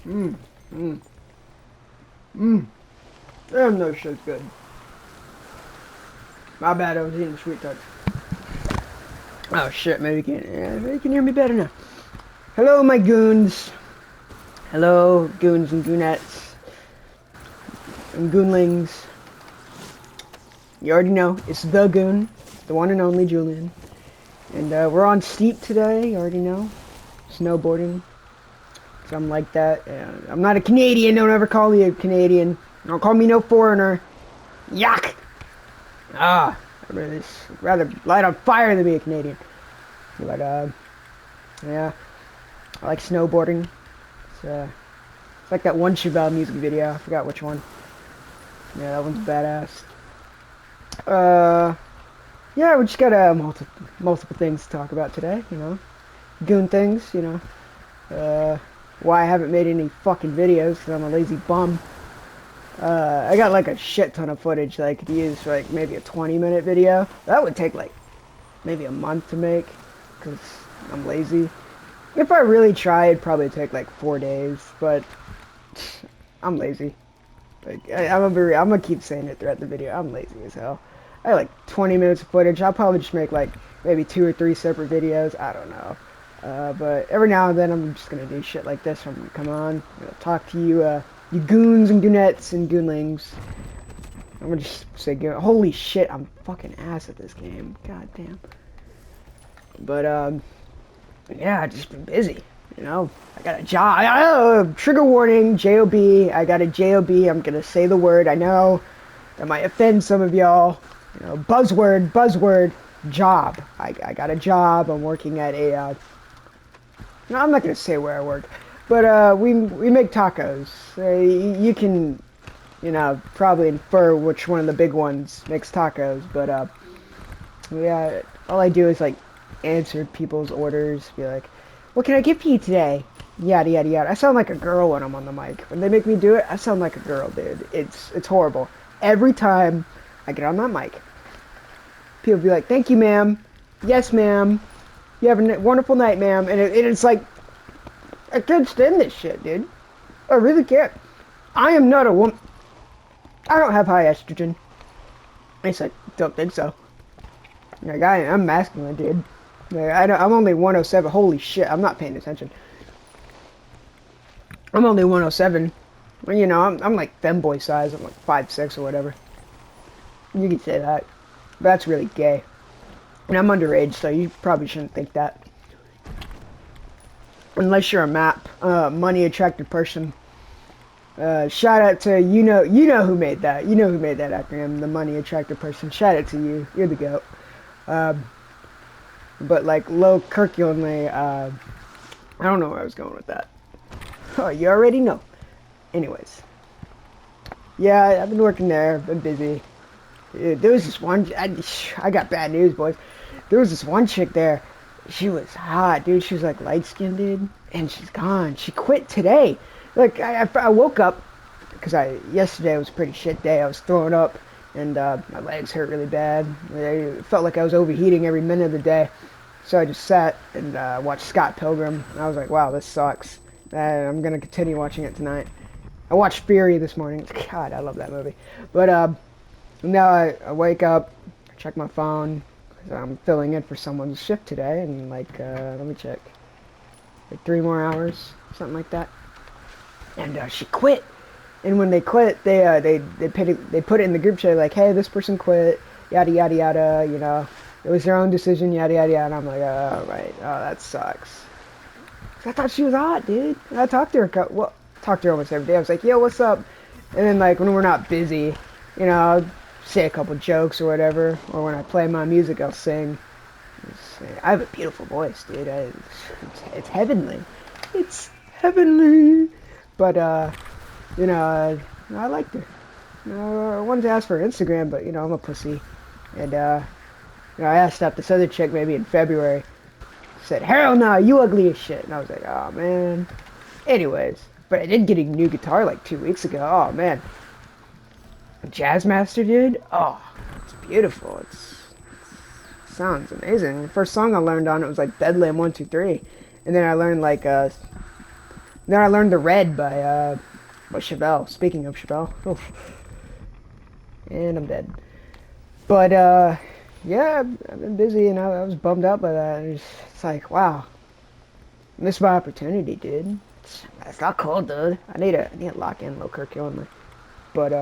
Mmm. Mmm. Mmm. Damn, no shit's good. My bad, I was eating sweet touch. Oh shit, maybe you can hear me better now. Hello, my goons. Hello, goons and goonettes and goonlings. You already know, it's the goon, the one and only Julian. And we're on steep today, you already know. Snowboarding. Something like that. I'm not a Canadian, don't ever call me a Canadian. Don't call me no foreigner. Yuck! Ah, I'd rather light on fire than be a Canadian. But, yeah, I like snowboarding. It's like that one Chevelle music video. I forgot which one. Yeah, that one's badass. Yeah, we just got multiple things to talk about today, you know. Goon things, you know. Why I haven't made any fucking videos, because I'm a lazy bum. I got like a shit ton of footage that I could use for like maybe a 20-minute video. That would take like maybe a month to make, because I'm lazy. If I really tried, it'd probably take like 4 days, but I'm lazy. Like, I'm gonna keep saying it throughout the video. I'm lazy as hell. I have like 20 minutes of footage. I'll probably just make like maybe 2 or 3 separate videos. I don't know. But every now and then I'm just gonna do shit like this. I'm gonna come on, I'm gonna talk to you, you goons and goonettes and goonlings. I'm gonna just say, holy shit, I'm fucking ass at this game. God damn. But yeah, I've just been busy. You know, I got a job. Trigger warning, J-O-B. I got a J-O-B. I'm gonna say the word. I know that might offend some of y'all. You know, buzzword, job. I got a job. I'm working at a, no, I'm not gonna say where I work, but we make tacos. You can, you know, probably infer which one of the big ones makes tacos. But yeah, all I do is like answer people's orders, be like, what can I get for you today? Yada yada yada. I sound like a girl when I'm on the mic. When they make me do it, I sound like a girl, dude. It's horrible. Every time I get on that mic, people be like, thank you, ma'am. Yes, ma'am. You have a wonderful night, ma'am. And it's like, I can't stand this shit, dude. I really can't. I am not a woman. I don't have high estrogen. I said, don't think so. Like, I'm masculine, dude. Like, I'm only 107. Holy shit, I'm not paying attention. I'm only 107. Well, you know, I'm like femboy size. I'm like 5'6" or whatever. You could say that. But that's really gay. And I'm underage, so you probably shouldn't think that. Unless you're a MAP, money attracted person. Shout out to, you know who made that. You know who made that acronym, the money attracted person. Shout out to you. You're the GOAT. But like low curriculumly, I don't know where I was going with that. Oh, you already know. Anyways. Yeah, I've been working there, been busy. There was this one, I got bad news, boys. There was this one chick there. She was hot, dude. She was like light-skinned, dude. And she's gone. She quit today. Like, I woke up, because yesterday was a pretty shit day. I was throwing up, and my legs hurt really bad. It felt like I was overheating every minute of the day. So I just sat and watched Scott Pilgrim. And I was like, wow, this sucks. I'm going to continue watching it tonight. I watched Fury this morning. God, I love that movie. But now I wake up, check my phone, because I'm filling in for someone's shift today. And like, let me check. Like 3 more hours, something like that. And she quit. And when they quit, they put it in the group chat like, hey, this person quit, yada yada yada, you know, it was their own decision, yada yada yada. And I'm like, oh right, oh that sucks. I thought she was hot, dude. And I talked to her, talked to her almost every day. I was like, yo, what's up? And then like when we're not busy, you know, I'll say a couple jokes or whatever, or when I play my music, I'll sing. I have a beautiful voice, dude. It's heavenly. It's heavenly. But you know, I liked her. You know, I wanted to ask for her Instagram, but you know, I'm a pussy. And you know, I asked out this other chick maybe in February. She said, hell no, you ugly as shit. And I was like, oh man. Anyways, but I did get a new guitar like 2 weeks ago. Oh man, a Jazzmaster, dude. Oh, it's beautiful. It sounds amazing. The first song I learned on it was like Bedlam 1 2 3, and then I learned like Then I learned the red by Chevelle. Speaking of Chevelle, oof. And I'm dead. But yeah, I've been busy, and I was bummed out by that. It's like, wow, missed my opportunity, dude. It's not cool, dude. I need to lock in low curriculum. But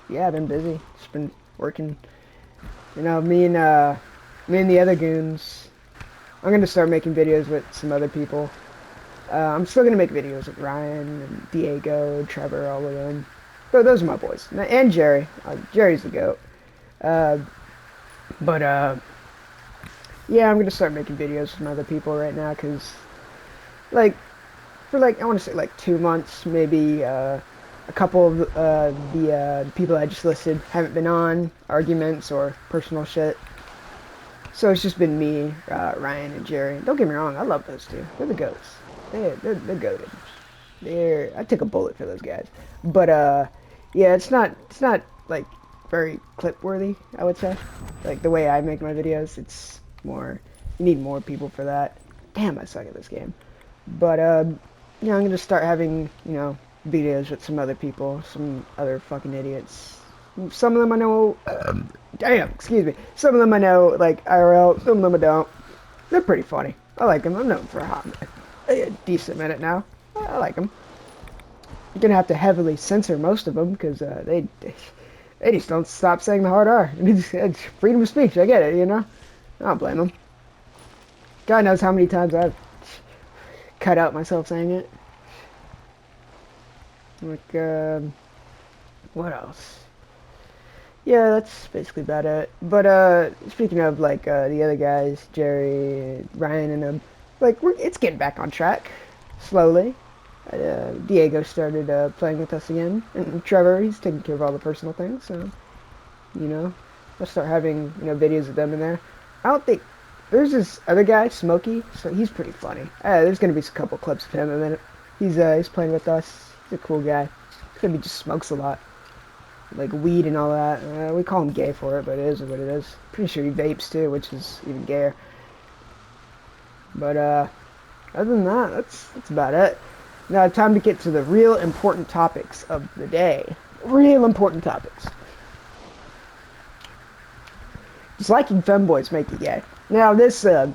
yeah, I've been busy. Just been working. You know, me and the other goons. I'm gonna start making videos with some other people. I'm still gonna make videos with Ryan and Diego, Trevor, all of them. So those are my boys, and Jerry. Jerry's the goat. Uh, but yeah, I'm gonna start making videos with some other people right now, cause like for like I want to say like 2 months, maybe a couple of the people I just listed haven't been on arguments or personal shit. So it's just been me, Ryan, and Jerry. Don't get me wrong, I love those two. They're the goats. They're goated. I took a bullet for those guys. But yeah, it's not like very clip worthy, I would say. Like the way I make my videos, it's more you need more people for that. Damn, I suck at this game. But you know, I'm gonna start having, you know, videos with some other people, some other fucking idiots. Some of them I know. Damn, excuse me. Some of them I know, like IRL. Some of them I don't. They're pretty funny. I like them. I'm known for a decent minute now. I like them. You're gonna have to heavily censor most of them because they just don't stop saying the hard R. It's freedom of speech. I get it, you know. I don't blame them. God knows how many times I've cut out myself saying it. Like, what else? Yeah, that's basically about it. But speaking of like the other guys, Jerry, Ryan, and them, like it's getting back on track, slowly. Diego started playing with us again, and Trevor, he's taking care of all the personal things, so you know, I'll start having, you know, videos of them in there. I don't think there's this other guy, Smokey, so he's pretty funny. There's gonna be a couple clips of him in a minute. He's playing with us. He's a cool guy. He's gonna be just smokes a lot, like weed and all that. We call him gay for it, but it is what it is. Pretty sure he vapes too, which is even gayer. But other than that, that's about it. Now, time to get to the real important topics of the day. Real important topics. Does liking femboys make you gay? Now, this is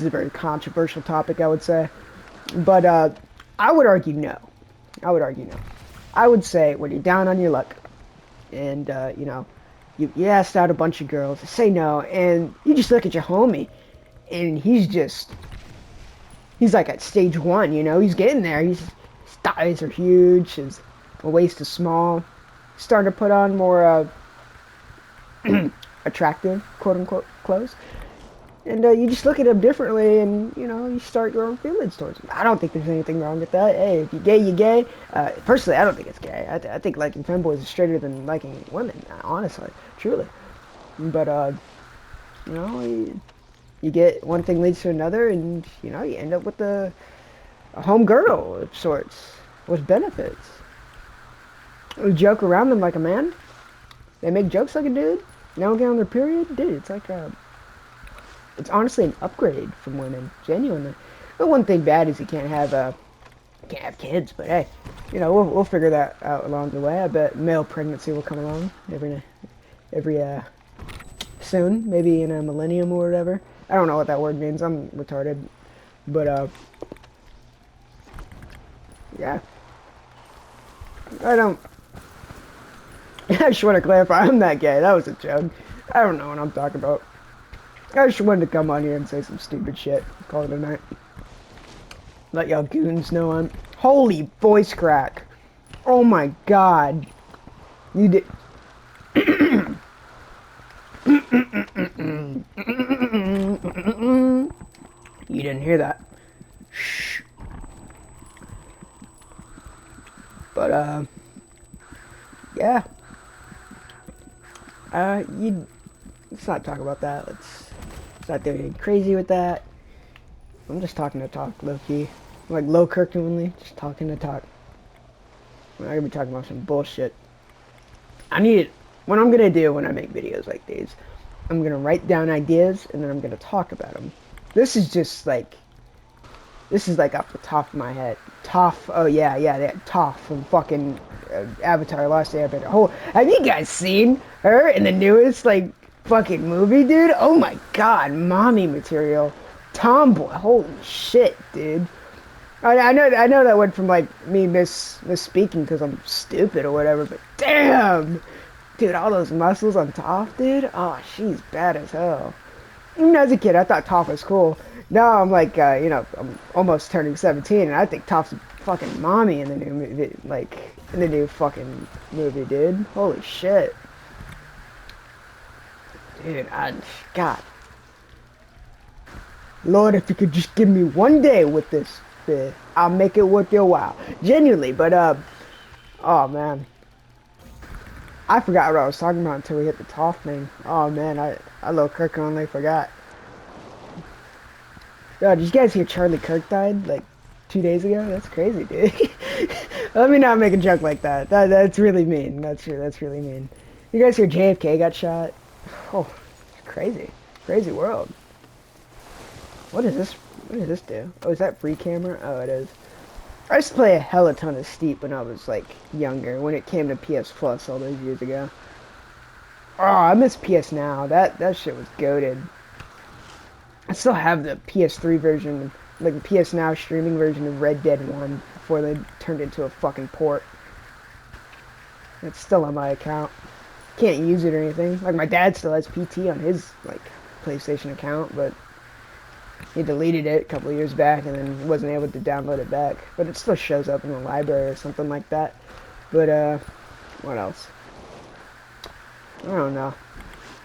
a very controversial topic, I would say. But I would argue no. I would argue no. I would say when you're down on your luck, and you know, you asked out a bunch of girls, say no, and you just look at your homie, and he's like at stage 1, you know, he's getting there. His thighs are huge, his waist is small, he's starting to put on more attractive, quote unquote, clothes. And you just look at him differently, and you know, you start your own feelings towards him. I don't think there's anything wrong with that. Hey, if you're gay, you're gay. Personally, I don't think it's gay. I think liking femboys is straighter than liking women, honestly, truly. But you know, you get one thing leads to another, and you know, you end up with a home girl of sorts with benefits. We joke around them like a man. They make jokes like a dude. They don't get on their period, dude. It's like it's honestly an upgrade from women, genuinely. The one thing bad is you can't have kids, but hey, you know, we'll figure that out along the way. I bet male pregnancy will come along every soon, maybe in a millennium or whatever. I don't know what that word means. I'm retarded, but yeah, I don't. I just want to clarify, I'm not gay. That was a joke. I don't know what I'm talking about. I just wanted to come on here and say some stupid shit. Call it a night. Let y'all goons know I'm... Holy voice crack. Oh my god. You did... You didn't hear that. Shh. But, yeah. Let's not talk about that. Let's not do anything crazy with that. I'm just talking to talk, low-key. Like, low curriculumly, just talking to talk. I'm not gonna be talking about some bullshit. What I'm gonna do when I make videos like these, I'm gonna write down ideas, and then I'm gonna talk about them. This is just, like, This is like off the top of my head. Toph, oh yeah, that Toph from fucking Avatar Lost Airbender. Oh, have you guys seen her in the newest like fucking movie, dude? Oh my god, mommy material, tomboy. Holy shit, dude. I know that went from like me misspeaking because I'm stupid or whatever, but damn, dude, all those muscles on Toph, dude. Oh, she's bad as hell. Even as a kid, I thought Toph was cool. Now I'm like, I'm almost turning 17, and I think Toph's a fucking mommy in the new movie, like, in the new fucking movie, dude. Holy shit. Dude, God. Lord, if you could just give me one day with this, I'll make it worth your while. Genuinely, but, oh, man. I forgot what I was talking about until we hit the Toph thing. Oh, man, I little Kirk only forgot. Yo, did you guys hear Charlie Kirk died like 2 days ago? That's crazy, dude. Let me not make a joke like that. That's really mean. That's really mean. You guys hear JFK got shot? Oh, it's crazy. Crazy world. What is this? What does this do? Oh, is that free camera? Oh, it is. I used to play a hella ton of Steep when I was like younger, when it came to PS Plus all those years ago. Oh, I miss PS Now. That shit was goated. I still have the PS3 version, like the PS Now streaming version of Red Dead 1 before they turned it into a fucking port. It's still on my account. Can't use it or anything. Like my dad still has PT on his like PlayStation account, but he deleted it a couple of years back and then wasn't able to download it back. But it still shows up in the library or something like that. But what else? I don't know.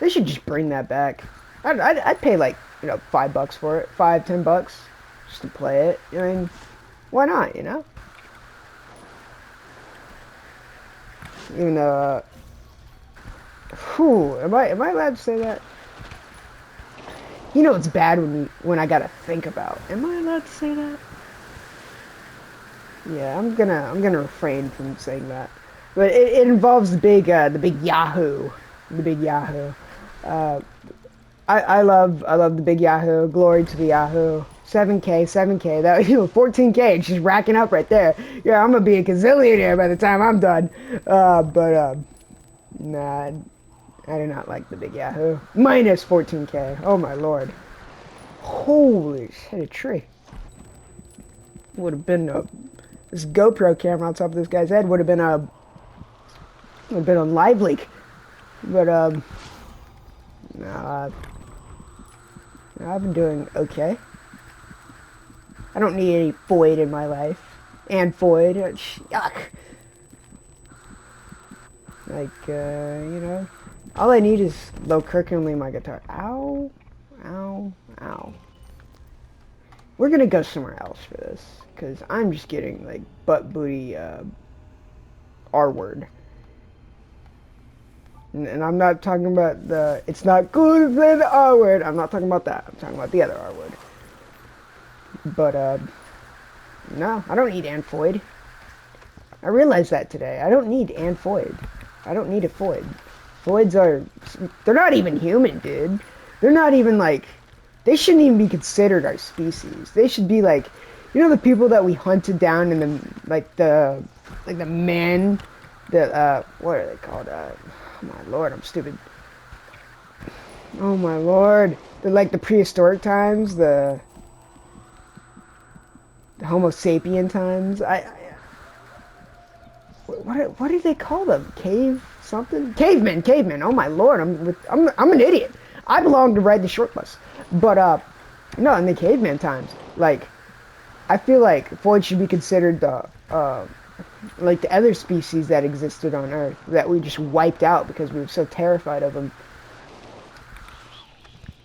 They should just bring that back. I'd pay like, $5 for it, $5, $10, just to play it. I mean, why not? Even though, am I allowed to say that? It's bad when I gotta think about. Am I allowed to say that? Yeah, I'm gonna refrain from saying that. But it involves the big Yahoo, the big Yahoo. Uh, I love the big Yahoo. Glory to the Yahoo. 7K. That 14K. It's just racking up right there. Yeah, I'm gonna be a gazillionaire by the time I'm done. But nah, I do not like the big Yahoo. Minus 14K. Oh my lord. Holy shit! A tree. Would have been this GoPro camera on top of this guy's head would have been a live leak. But nah. I've been doing okay. I don't need any Foyd in my life. And Foyd, yuck. Like, all I need is low Kirklandly my guitar. Ow, ow, ow. We're gonna go somewhere else for this, because I'm just getting, like, butt booty, R-word. And I'm not talking about it's not cool to say the R word. I'm not talking about that. I'm talking about the other R word. But, no, I don't need Ann Foyd. I realized that today. I don't need Ann Foyd. I don't need a Foyd. They're not even human, dude. They're not even, like, they shouldn't even be considered our species. They should be, like, the people that we hunted down in the men, what are they called? Oh my lord, I'm stupid. Oh my lord. They're like the prehistoric times, the Homo sapien times. What do they call them? Cave something? Cavemen. Oh my lord, I'm an idiot. I belong to ride the short bus. But no, in the caveman times, like I feel like Floyd should be considered like the other species that existed on Earth that we just wiped out because we were so terrified of them.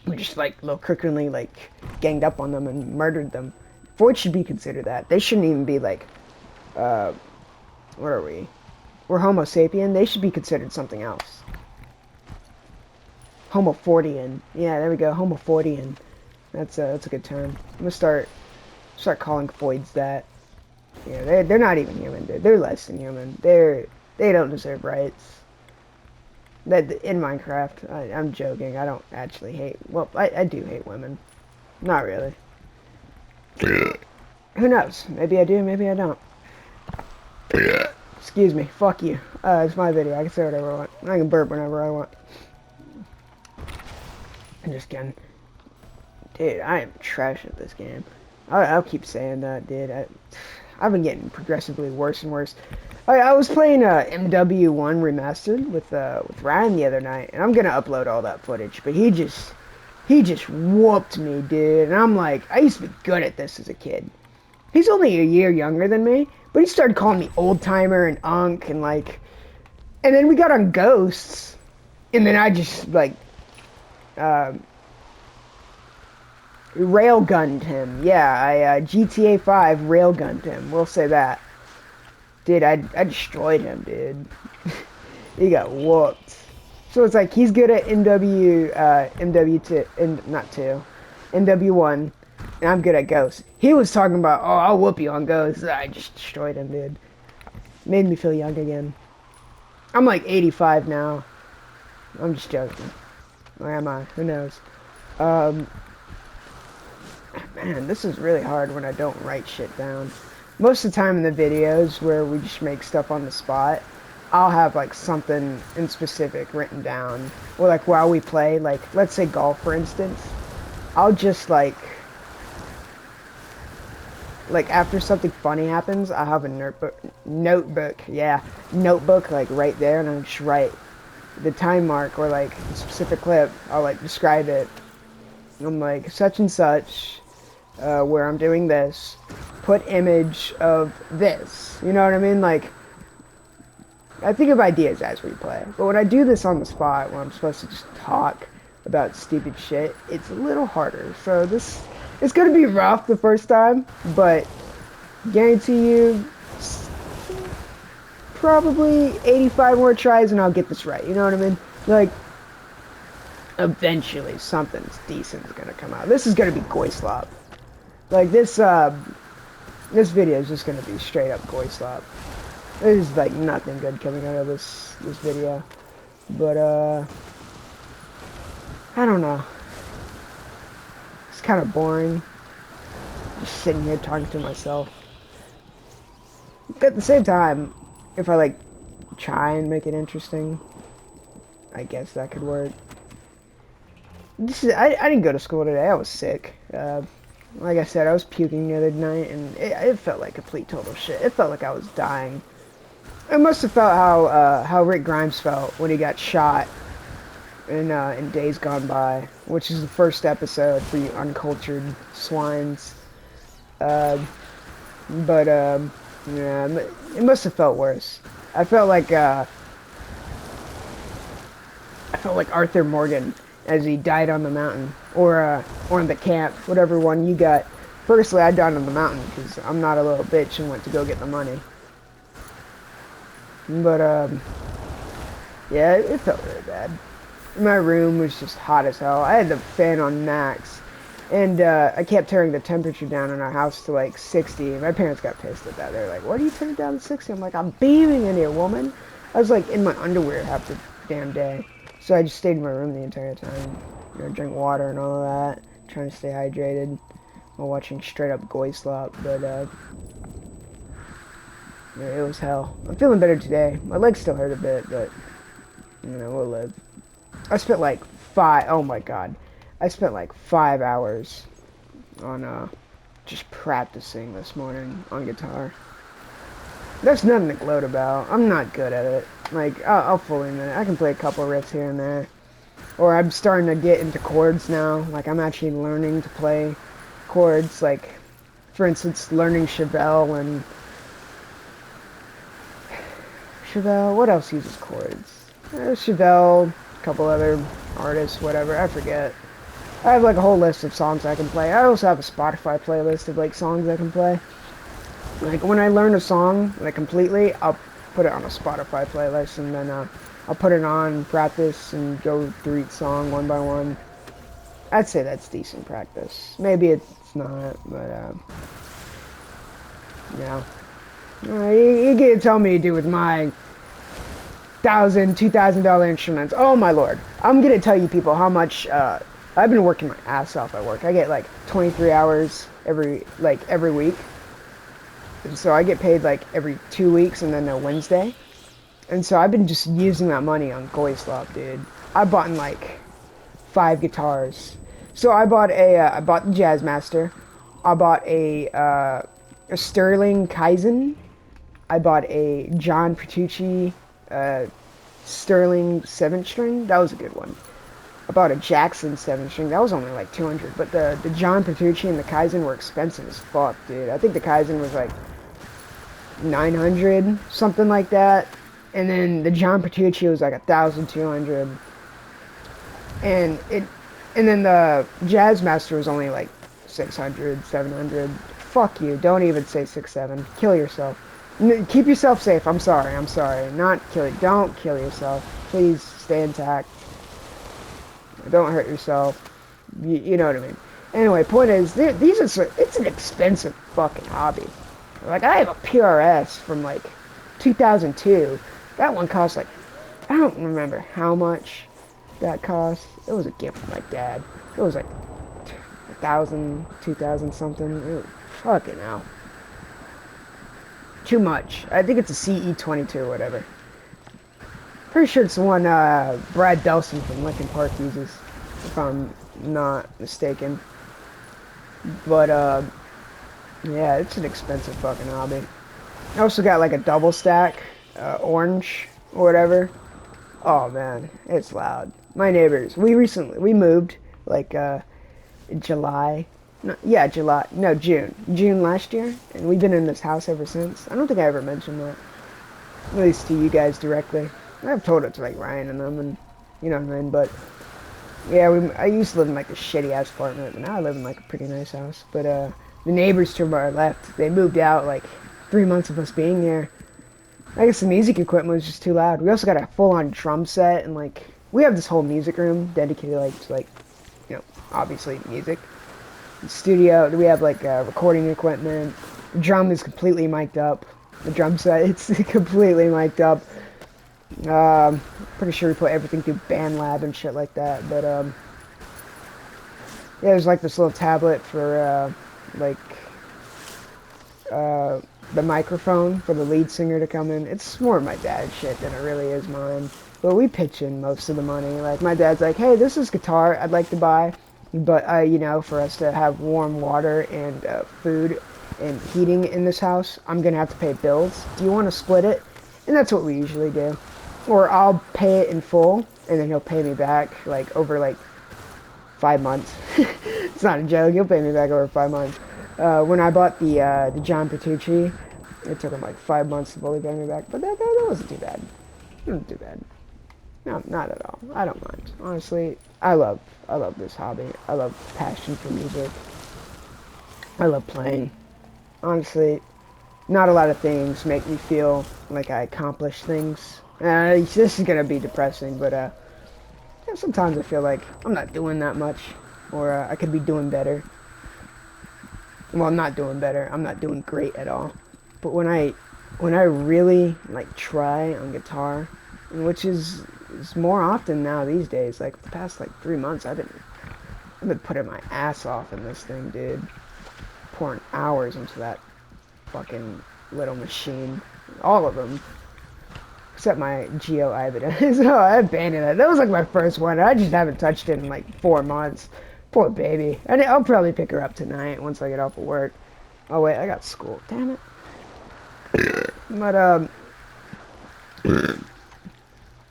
We just like little crookedly like ganged up on them and murdered them. Floyd should be considered that. They shouldn't even be like, what are we? We're Homo sapien. They should be considered something else. Homo Fordian. Yeah, there we go. Homo Fordian. That's a good term. I'm gonna start calling Floyds that. Yeah, they're not even human, dude. They're less than human. They don't deserve rights. That in Minecraft, I'm joking. I don't actually hate. Well, I do hate women. Not really. Who knows? Maybe I do, maybe I don't. Excuse me. Fuck you. It's my video. I can say whatever I want. I can burp whenever I want. I'm just kidding. Dude, I am trash at this game. I'll keep saying that, dude. I've been getting progressively worse and worse. I was playing MW1 Remastered with Ryan the other night, and I'm gonna upload all that footage, but he just whooped me, dude. And I'm like, I used to be good at this as a kid. He's only a year younger than me, but he started calling me old timer and unk and like, and then we got on Ghosts, and then I just like, railgunned him. Yeah, I GTA 5 railgunned him. We'll say that. Dude, I destroyed him, dude. He got whooped. So it's like he's good at MW1, and I'm good at Ghost. He was talking about, oh, I'll whoop you on Ghost. I just destroyed him, dude. Made me feel young again. I'm like 85 now. I'm just joking. Or am I? Who knows? Man, this is really hard when I don't write shit down. Most of the time in the videos where we just make stuff on the spot, I'll have like something in specific written down. Or like while we play, like let's say golf for instance, I'll just like after something funny happens, I'll have a notebook like right there, and I'll just write the time mark or like a specific clip. I'll like describe it. I'm like such and such, where I'm doing this, put image of this. You know what I mean? Like, I think of ideas as we play. But when I do this on the spot, when I'm supposed to just talk about stupid shit, it's a little harder. So it's gonna be rough the first time, but guarantee you, probably 85 more tries and I'll get this right. You know what I mean? Like, eventually something decent is gonna come out. This is gonna be goy slop. Like this video is just gonna be straight up goy slop. There's like nothing good coming out of this video. But I don't know. It's kind of boring. Just sitting here talking to myself. But at the same time, if I like try and make it interesting, I guess that could work. I didn't go to school today. I was sick. Like I said, I was puking the other night, and it felt like complete total shit. It felt like I was dying. It must have felt how Rick Grimes felt when he got shot in Days Gone By, which is the first episode for you uncultured swines. Yeah, it must have felt worse. I felt like Arthur Morgan as he died on the mountain, or in the camp, whatever one you got. Firstly, I died on the mountain because I'm not a little bitch and went to go get the money. But yeah, it felt really bad. My room was just hot as hell. I had the fan on max, and I kept turning the temperature down in our house to like 60. My parents got pissed at that. They're like, "Why do you turn it down to 60?" I'm like, "I'm beaming in here, woman." I was like in my underwear half the damn day. So I just stayed in my room the entire time. You know, drink water and all of that. Trying to stay hydrated while watching straight up goy slop. But yeah, it was hell. I'm feeling better today. My legs still hurt a bit, but you know, we'll live. I spent like oh my god. I spent like 5 hours on just practicing this morning on guitar. There's nothing to gloat about. I'm not good at it. Like, I'll fully admit it. I can play a couple riffs here and there. Or I'm starting to get into chords now. Like, I'm actually learning to play chords. Like, for instance, learning Chevelle and... Chevelle, what else uses chords? Chevelle, a couple other artists, whatever. I forget. I have, like, a whole list of songs I can play. I also have a Spotify playlist of, like, songs I can play. Like, when I learn a song, like, completely, I'll put it on a Spotify playlist, and then, I'll put it on, practice, and go through each song one by one. I'd say that's decent practice. Maybe it's not, but, yeah. You can't tell me to do with my $1,000, $2,000 instruments. Oh, my lord. I'm gonna tell you people how much, I've been working my ass off at work. I get, like, 23 hours every week. And so I get paid like every 2 weeks and then a Wednesday. And so I've been just using that money on Goislop, dude. I bought in like 5 guitars. So I bought the Jazzmaster. I bought a Sterling Kaizen. I bought a John Petrucci uh, Sterling 7 string. That was a good one. I bought a Jackson 7 string. That was only like 200. But the John Petrucci and the Kaizen were expensive as fuck, dude. I think the Kaizen was like 900, something like that. And then the John Petrucci was like 1,200. And then the Jazzmaster was only like 600, 700. Fuck you. Don't even say 6, 7. Kill yourself. Keep yourself safe. I'm sorry. I'm sorry. Not kill. Don't kill yourself. Please stay intact. Don't hurt yourself. You know what I mean. Anyway, point is, it's an expensive fucking hobby. Like, I have a PRS from like 2002. That one cost like, I don't remember how much that cost. It was a gift from my dad. It was like 1,000, 2,000 something. It was fucking hell. Too much. I think it's a CE22 or whatever. Pretty sure it's the one Brad Delson from Linkin Park uses, if I'm not mistaken. But yeah, it's an expensive fucking hobby. I also got like a double stack, orange or whatever. Oh man, it's loud. My neighbors. We moved like July. No, yeah, July. No, June last year, and we've been in this house ever since. I don't think I ever mentioned that, at least to you guys directly. I've told it to like Ryan and them, and you know what I mean. But yeah, I used to live in like a shitty ass apartment, but now I live in like a pretty nice house. But the neighbors to our left, they moved out like 3 months of us being there. I guess the music equipment was just too loud. We also got a full-on drum set, and like we have this whole music room dedicated like to like, you know, obviously music. The studio, we have like recording equipment. The drum is completely mic'd up. The drum set, it's completely mic'd up. Pretty sure we put everything through BandLab and shit like that. But yeah, there's like this little tablet for the microphone for the lead singer to come in. It's more my dad's shit than it really is mine. But we pitch in most of the money. Like my dad's like, hey, this is guitar I'd like to buy, but you know, for us to have warm water and food and heating in this house, I'm gonna have to pay bills. Do you want to split it? And that's what we usually do. Or I'll pay it in full, and then he'll pay me back like over like 5 months. It's not a joke. He'll pay me back over 5 months. When I bought the John Petrucci, it took him like 5 months to fully pay me back, but that wasn't too bad. It wasn't too bad. No, not at all. I don't mind. Honestly, I love this hobby. I love passion for music. I love playing. Honestly, not a lot of things make me feel like I accomplished things. This is gonna be depressing, but yeah, sometimes I feel like I'm not doing that much, or I could be doing better. Well, I'm not doing better. I'm not doing great at all. But when I really like try on guitar, which is more often now these days. Like the past like 3 months, I've been putting my ass off in this thing, dude. Pouring hours into that fucking little machine. All of them. Except my Geo Ibanez. Oh, I abandoned that. That was like my first one. I just haven't touched it in like 4 months. Poor baby. I'll probably pick her up tonight once I get off of work. Oh wait, I got school. Damn it. But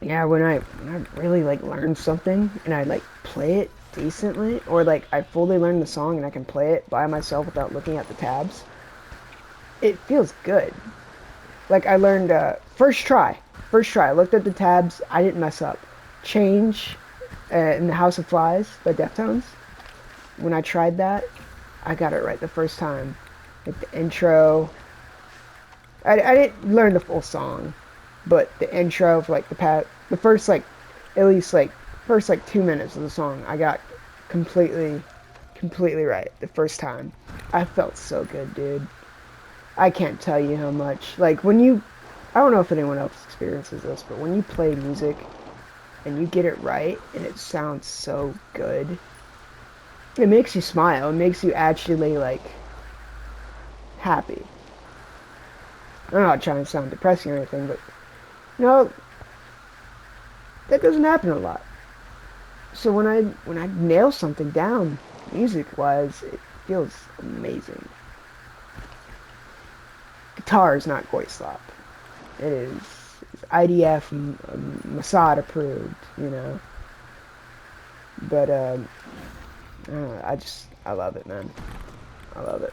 yeah, when I really like learn something and I like play it decently, or like I fully learn the song and I can play it by myself without looking at the tabs, it feels good. Like I learned first try. I looked at the tabs. I didn't mess up. Change in the House of Flies by Deftones. When I tried that, I got it right the first time. Like the intro. I didn't learn the full song, but the intro for like the first like at least like first like 2 minutes of the song, I got completely right the first time. I felt so good, dude. I can't tell you how much. Like when I don't know if anyone else experiences this, but when you play music and you get it right and it sounds so good, it makes you smile. It makes you actually like happy. I'm not trying to sound depressing or anything, but you know, that doesn't happen a lot. So when I nail something down, music wise, it feels amazing. Guitar is not Goislop. It is IDF Mossad approved, you know. But I love it, man. I love it.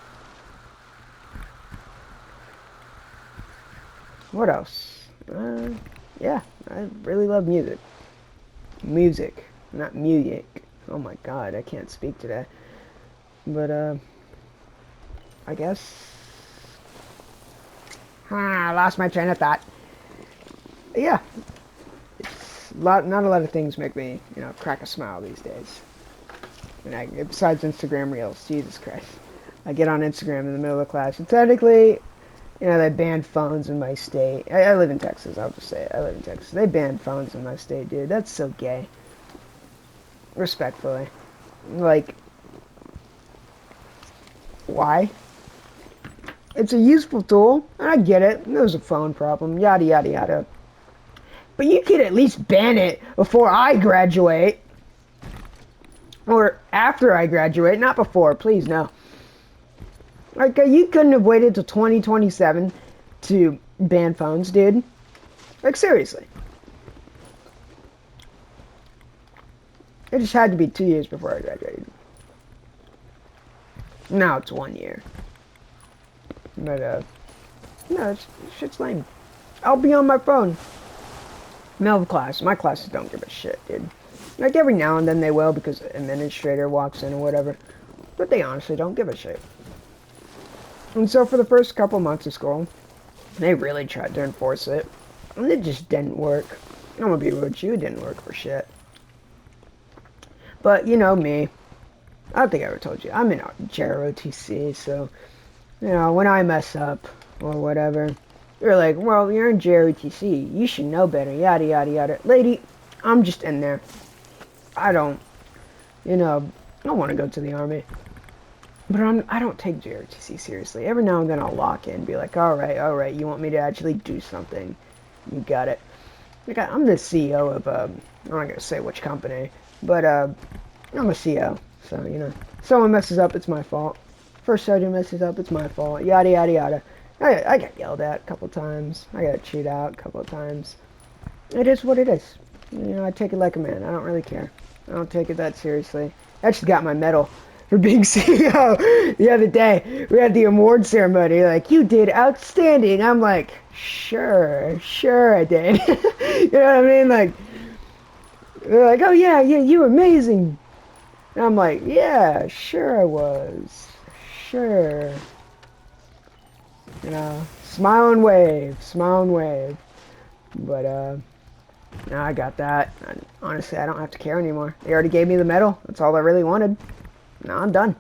What else? Yeah, I really love music. Music, not music. Oh my god, I can't speak today. But I guess I lost my train of thought. Yeah, not a lot of things make me, you know, crack a smile these days. And besides Instagram Reels, Jesus Christ. I get on Instagram in the middle of class, and technically, you know, they banned phones in my state. I live in Texas, I'll just say it. I live in Texas. They banned phones in my state, dude. That's so gay. Respectfully. Like, why? It's a useful tool, and I get it. There's a phone problem, yada, yada, yada. But you could at least ban it before I graduate. Or after I graduate, not before, please, no. Like, you couldn't have waited till 2027 to ban phones, dude. Like, seriously. It just had to be 2 years before I graduated. Now it's 1 year. But, no, shit's lame. I'll be on my phone. Middle of class. My classes don't give a shit, dude. Like, every now and then they will because an administrator walks in or whatever. But they honestly don't give a shit. And so for the first couple months of school, they really tried to enforce it. And it just didn't work. I'm gonna be real with you, it didn't work for shit. But, you know me. I don't think I ever told you. I'm in JROTC, so, you know, when I mess up or whatever, they're like, well, you're in JROTC. You should know better, yada, yada, yada. Lady, I'm just in there. I don't, you know, I don't want to go to the Army. But I don't take JROTC seriously. Every now and then I'll lock in and be like, alright, you want me to actually do something. You got it. Like, I'm the CEO of, I'm not going to say which company, but, I'm a CEO. So, you know, someone messes up, it's my fault. First sergeant messes up, it's my fault. Yada, yada, yada. I got yelled at a couple times. I got chewed out a couple of times. It is what it is. You know, I take it like a man. I don't really care. I don't take it that seriously. I actually got my medal for being CEO the other day. We had the award ceremony. Like, you did outstanding. I'm like, sure I did. You know what I mean? Like, they're like, oh yeah, you were amazing. And I'm like, yeah, sure I was. Sure. You know, smile and wave. But, now I got that. And honestly, I don't have to care anymore. They already gave me the medal. That's all I really wanted. Now I'm done.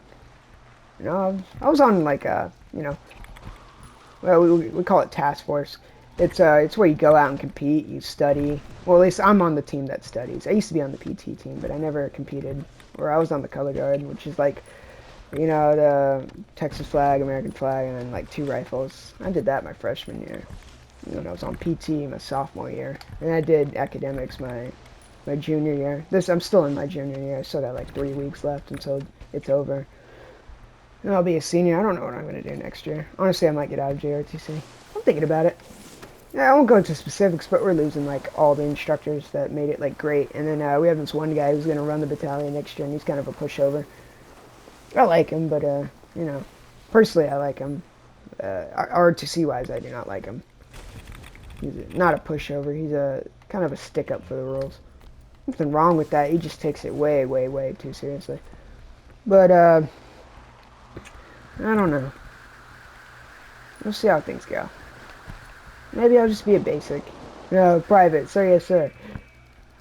You know, I was on like you know, well, we call it task force. It's where you go out and compete, you study. Well, at least I'm on the team that studies. I used to be on the PT team, but I never competed. Or I was on the color guard, which is like, you know, the Texas flag, American flag, and then like 2 rifles. I did that my freshman year. When I was on PT my sophomore year, and I did academics my junior year. I'm still in my junior year. I still got like 3 weeks left until it's over. And I'll be a senior. I don't know what I'm gonna do next year. Honestly, I might get out of JRTC. I'm thinking about it. Yeah, I won't go into specifics, but we're losing like all the instructors that made it like great. And then we have this one guy who's gonna run the battalion next year, and he's kind of a pushover. I like him, but you know, personally I like him. RTC wise, I do not like him. He's not a pushover. He's a kind of a stick up for the rules. Nothing wrong with that. He just takes it way, way, way too seriously. But I don't know. We'll see how things go. Maybe I'll just be a basic. No, private. So yes, sir.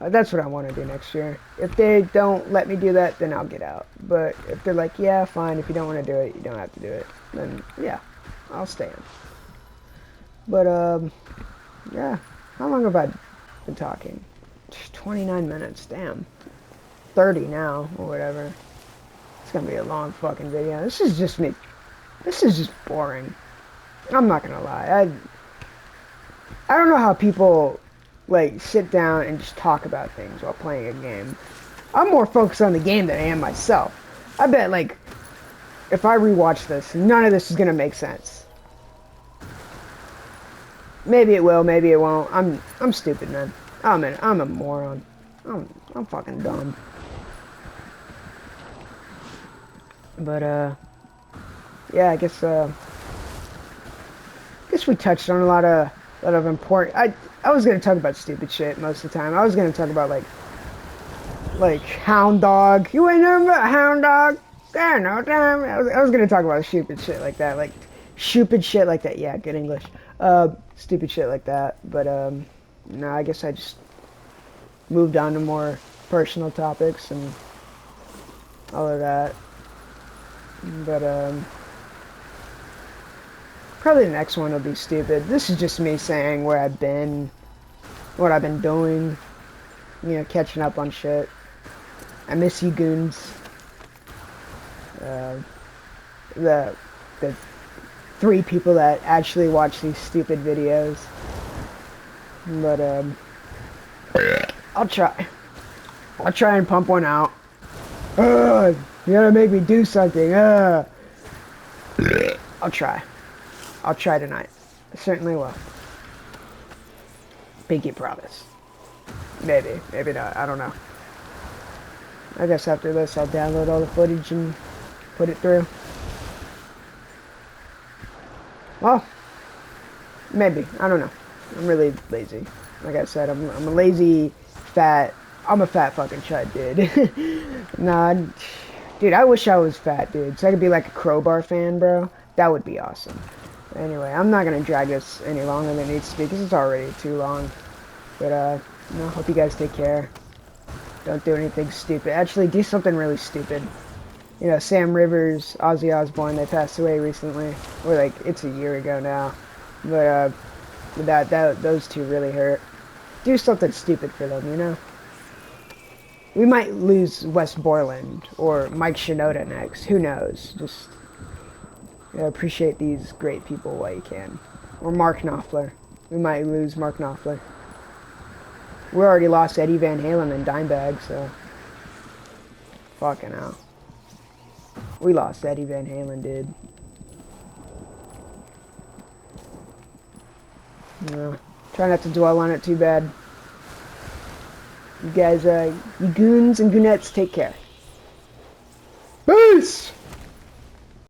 That's what I want to do next year. If they don't let me do that, then I'll get out. But if they're like, yeah, fine. If you don't want to do it, you don't have to do it. Then yeah, I'll stay in. But yeah. How long have I been talking? 29 minutes. Damn. 30 now or whatever. It's gonna be a long fucking video. This is just me. This is just boring. I'm not gonna lie. I don't know how people like sit down and just talk about things while playing a game. I'm more focused on the game than I am myself. I bet like if I rewatch this, none of this is gonna make sense. Maybe it will, maybe it won't. I'm stupid, man. I'm a moron. I'm fucking dumb. But yeah, I guess we touched on a lot of important. I was gonna talk about stupid shit most of the time. I was gonna talk about like Hound Dog. You ain't never met Hound Dog? Yeah, no time. I was gonna talk about stupid shit like that, like stupid shit like that. Yeah, good English. Stupid shit like that. But no, I guess I just moved on to more personal topics and all of that. But probably the next one will be stupid. This is just me saying where I've been, what I've been doing, you know, catching up on shit. I miss you goons. The 3 people that actually watch these stupid videos. But I'll try. I'll try and pump one out. You gotta make me do something. I'll try. I'll try tonight. I certainly will. Pinky promise. Maybe. Maybe not. I don't know. I guess after this I'll download all the footage and put it through. Well, maybe. I don't know. I'm really lazy. Like I said, I'm a lazy, fat... I'm a fat fucking chud, dude. Nah, dude, I wish I was fat, dude. So I could be like a Crowbar fan, bro. That would be awesome. Anyway, I'm not gonna drag this any longer than it needs to be, because it's already too long. But, you know, hope you guys take care. Don't do anything stupid. Actually, do something really stupid. You know, Sam Rivers, Ozzy Osbourne, they passed away recently. Or, like, it's a year ago now. But, those two really hurt. Do something stupid for them, you know? We might lose Wes Borland or Mike Shinoda next. Who knows? Just appreciate these great people while you can. Or Mark Knopfler. We might lose Mark Knopfler. We already lost Eddie Van Halen and Dimebag, so... Fucking hell. We lost Eddie Van Halen, dude. Yeah. Try not to dwell on it too bad. You guys, you goons and goonettes, take care.